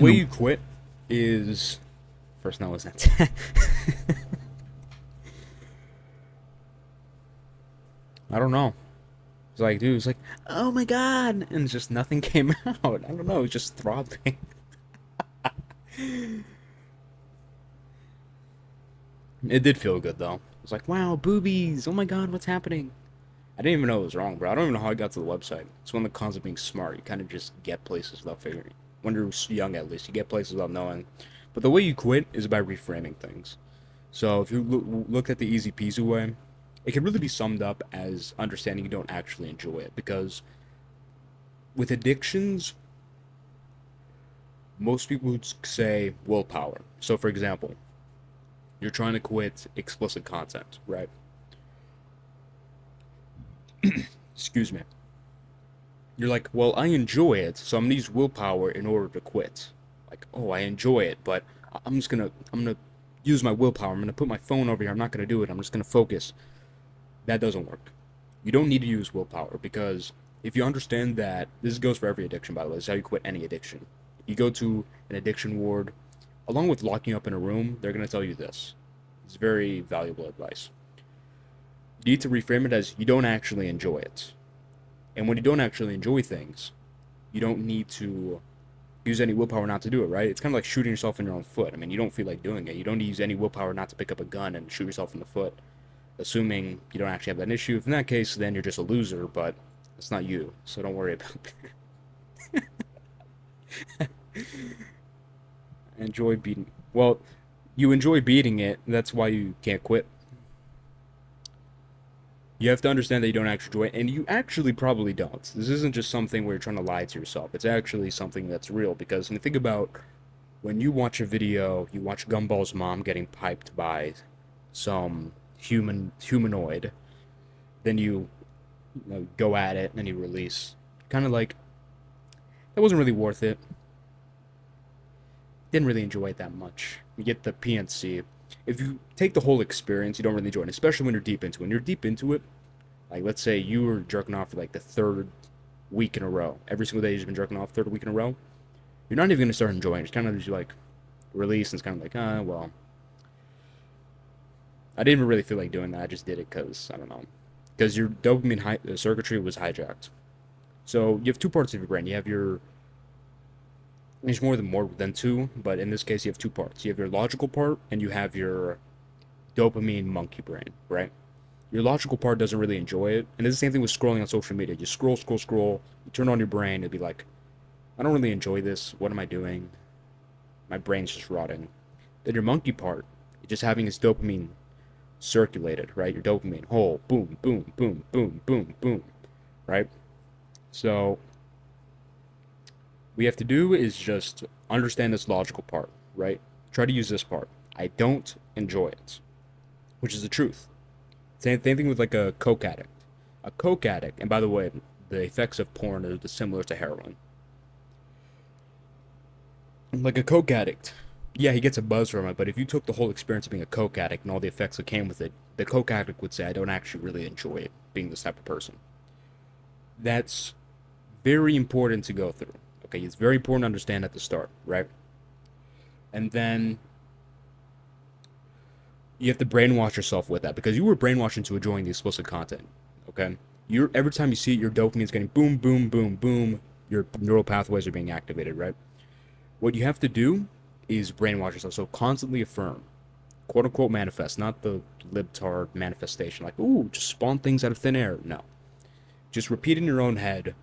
way you quit is first. No, isn't it? I don't know. It's like, dude, it's like, oh my god, and just nothing came out. I don't know. It's just throbbing. It did feel good though. It was like, wow, boobies. Oh my god, what's happening? I didn't even know it was wrong, bro. I don't even know how I got to the website. It's one of the cons of being smart. You kind of just get places without figuring. When you're young, at least, you get places without knowing. But the way you quit is by reframing things. So if you look at the easy peasy way, it can really be summed up as understanding you don't actually enjoy it. Because with addictions, most people would say willpower. So for example, you're trying to quit explicit content, right? Excuse me. You're like, well, I enjoy it, so I'm gonna use willpower in order to quit. Like, oh, I enjoy it, but I'm gonna use my willpower. I'm gonna put my phone over here. I'm not gonna do it. I'm just gonna focus. That doesn't work. You don't need to use willpower because if you understand that, this goes for every addiction, by the way. This is how you quit any addiction. If you go to an addiction ward, along with locking you up in a room, they're gonna tell you this. It's very valuable advice. You need to reframe it as you don't actually enjoy it. And when you don't actually enjoy things, you don't need to use any willpower not to do it, right? It's kind of like shooting yourself in your own foot. I mean, you don't feel like doing it. You don't need to use any willpower not to pick up a gun and shoot yourself in the foot, assuming you don't actually have that issue. If in that case, then you're just a loser, but it's not you, so don't worry about it. Enjoy beating. Well, you enjoy beating it, that's why you can't quit. You have to understand that you don't actually enjoy it, and you actually probably don't. This isn't just something where you're trying to lie to yourself. It's actually something that's real, because when you think about when you watch a video, you watch Gumball's mom getting piped by some humanoid, then you go at it, and then you release. Kind of like, that wasn't really worth it. Didn't really enjoy it that much. You get the PNC. If you take the whole experience, you don't really enjoy it, especially when you're deep into it. When you're deep into it, like let's say you were jerking off for like the third week in a row. Every single day you've been jerking off third week in a row. You're not even gonna start enjoying it. It's kind of just like release and it's kind of like, well, I didn't even really feel like doing that. I just did it because I don't know, because your dopamine circuitry was hijacked. So you have two parts of your brain. You have your there's more than two, but in this case you have two parts. You have your logical part and you have your dopamine monkey brain, right? Your logical part doesn't really enjoy it, and it's the same thing with scrolling on social media. You scroll, scroll, scroll. You turn on your brain, it'll be like, I don't really enjoy this. What am I doing? My brain's just rotting. Then your monkey part, you're just having its dopamine circulated, right? Your dopamine, whole, boom, boom, boom, boom, boom, boom, right? So we have to do is just understand this logical part, right? Try to use this part. I don't enjoy it, which is the truth. Same thing with like a coke addict. A coke addict, and by the way, the effects of porn are similar to heroin. Like a coke addict, yeah, he gets a buzz from it, but if you took the whole experience of being a coke addict and all the effects that came with it, the coke addict would say, I don't actually really enjoy it, being this type of person. That's very important to go through. Okay, it's very important to understand at the start, right? And then you have to brainwash yourself with that because you were brainwashed into enjoying the explicit content. Okay, you're every time you see it, your dopamine is getting boom, boom, boom, boom. Your neural pathways are being activated, right? What you have to do is brainwash yourself. So constantly affirm, quote unquote, manifest, not the libtard manifestation, like ooh, just spawn things out of thin air. No, just repeat in your own head.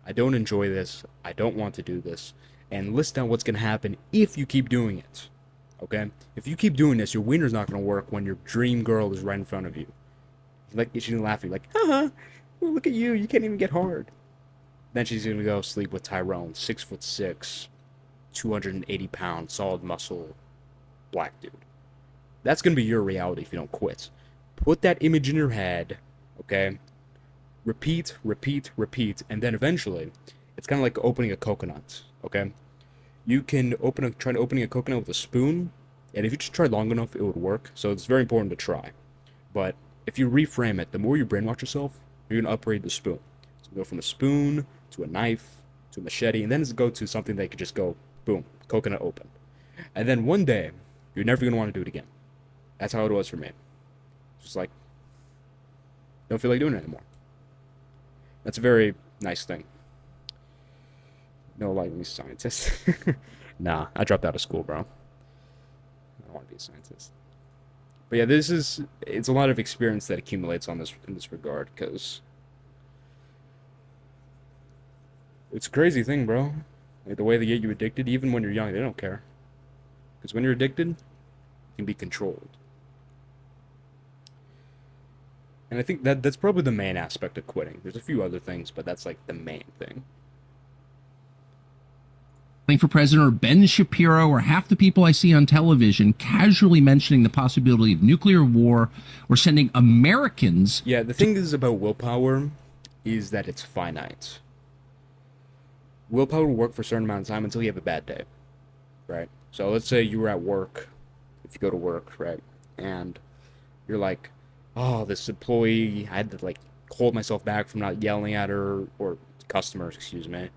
I don't enjoy this. I don't want to do this, and list down what's gonna happen if you keep doing it. Okay? If you keep doing this, your wiener's not gonna work when your dream girl is right in front of you. Like she's gonna laugh at you, like, haha, look at you, you can't even get hard. Then she's gonna go sleep with Tyrone, 6'6", 280-pound, solid muscle, black dude. That's gonna be your reality if you don't quit. Put that image in your head, okay? Repeat, repeat, repeat, and then eventually, it's kind of like opening a coconut, okay? You can try opening a coconut with a spoon, and if you just try long enough, it would work. So it's very important to try. But if you reframe it, the more you brainwash yourself, you're gonna upgrade the spoon. So go from a spoon to a knife to a machete, and then it's go to something that could just go Boom, coconut open. And then one day, you're never gonna want to do it again. That's how it was for me. Just like, don't feel like doing it anymore. That's a very nice thing. No, like me, scientist. Nah, I dropped out of school, bro. I don't want to be a scientist. But yeah, it's a lot of experience that accumulates on this in this regard, because it's a crazy thing, bro. Like the way they get you addicted, even when you're young, they don't care. Because when you're addicted, you can be controlled. And I think that's probably the main aspect of quitting. There's a few other things, but that's like the main thing. For president, or Ben Shapiro, or half the people I see on television casually mentioning the possibility of nuclear war or sending Americans. Yeah, the thing is about willpower is that it's finite. Willpower will work for a certain amount of time until you have a bad day, right? So let's say you were at work, if you go to work, right? And you're like, oh, this employee, I had to like hold myself back from not yelling at her, or customers, excuse me.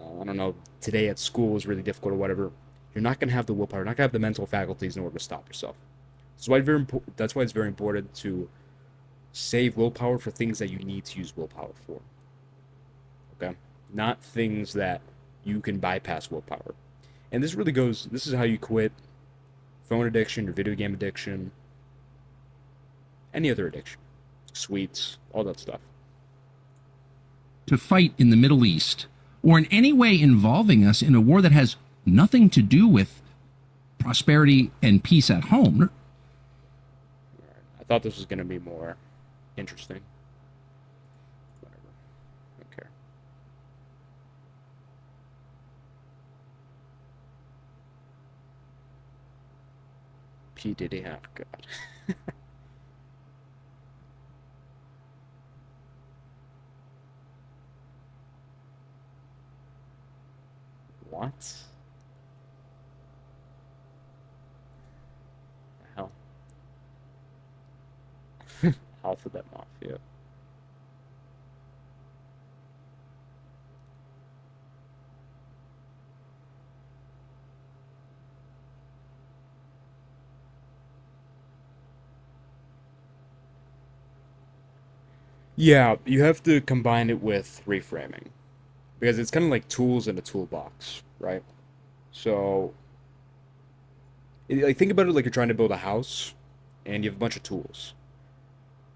I don't know, today at school was really difficult or whatever. You're not going to have the willpower, you're not going to have the mental faculties in order to stop yourself. That's why it's very important to save willpower for things that you need to use willpower for. Okay? Not things that you can bypass willpower. And this is how you quit phone addiction, your video game addiction, any other addiction, sweets, all that stuff. To fight in the Middle East, or in any way involving us in a war that has nothing to do with prosperity and peace at home. I thought this was going to be more interesting. Whatever. I don't care. P. Diddy, oh God. What? The hell? Alphabet Mafia. Yeah, you have to combine it with reframing, because it's kind of like tools in a toolbox, right? So, like think about it like you're trying to build a house, and you have a bunch of tools.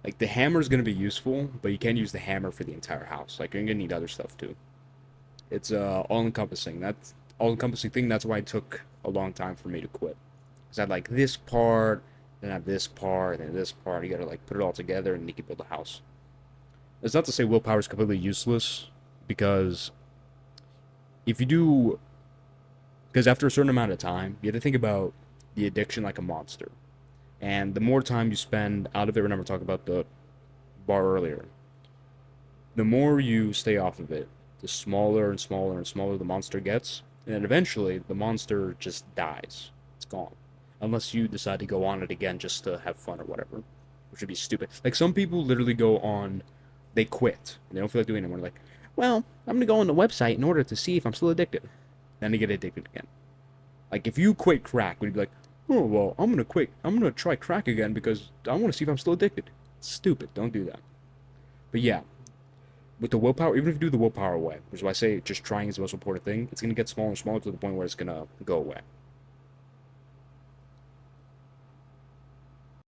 Like the hammer is going to be useful, but you can't use the hammer for the entire house. Like you're going to need other stuff too. It's all-encompassing. That's all-encompassing thing. That's why it took a long time for me to quit. Because I had like this part, then I have this part, and then this part. You got to like put it all together, and you can build a house. It's not to say willpower is completely useless, because if you do, because after a certain amount of time, you have to think about the addiction like a monster. And the more time you spend out of it, remember talking about the bar earlier, the more you stay off of it, the smaller and smaller and smaller the monster gets. And then eventually, the monster just dies. It's gone. Unless you decide to go on it again just to have fun or whatever, which would be stupid. Like, some people literally go on, they quit, and they don't feel like doing it anymore. Like, well, I'm gonna go on the website in order to see if I'm still addicted. Then they get addicted again. Like, if you quit crack, would you be like, oh, well, I'm gonna quit. I'm gonna try crack again because I want to see if I'm still addicted. It's stupid. Don't do that. But yeah, with the willpower, even if you do the willpower away, which is why I say just trying is the most important thing, it's gonna get smaller and smaller to the point where it's gonna go away.